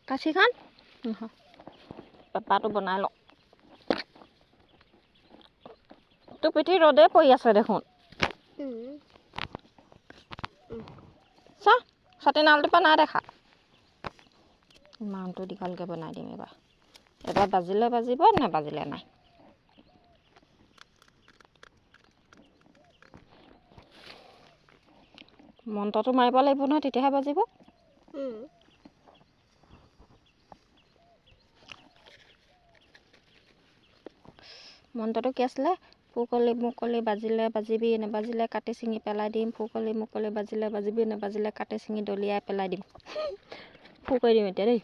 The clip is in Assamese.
কাঠিখন পেপাৰটো বনাই লওঁ। তোৰ পিঠি ৰ'দে পৰি আছে দেখোন। চা ছাতি নালটোপা নাই দেখা। ইমানটো দীঘলকৈ বনাই দিম এইবাৰ। এবাৰ বাজিলে বাজিব, নাবাজিলে নাই। মন্ত্ৰটো মাৰিব লাগিব নহয়, তেতিয়াহে বাজিব। মন্ত্ৰটো কি আছিলে? ফুকলি মুকলি বাজিলে বাজিবি, নেবাজিলে কাটি ছিঙি পেলাই দিম। ফুকলি মুকলি বাজিলে বাজিবি, নেবাজিলে কাটি ছিঙি দলিয়াই পেলাই দিম। ফু কৰি দিম এতিয়া দেই।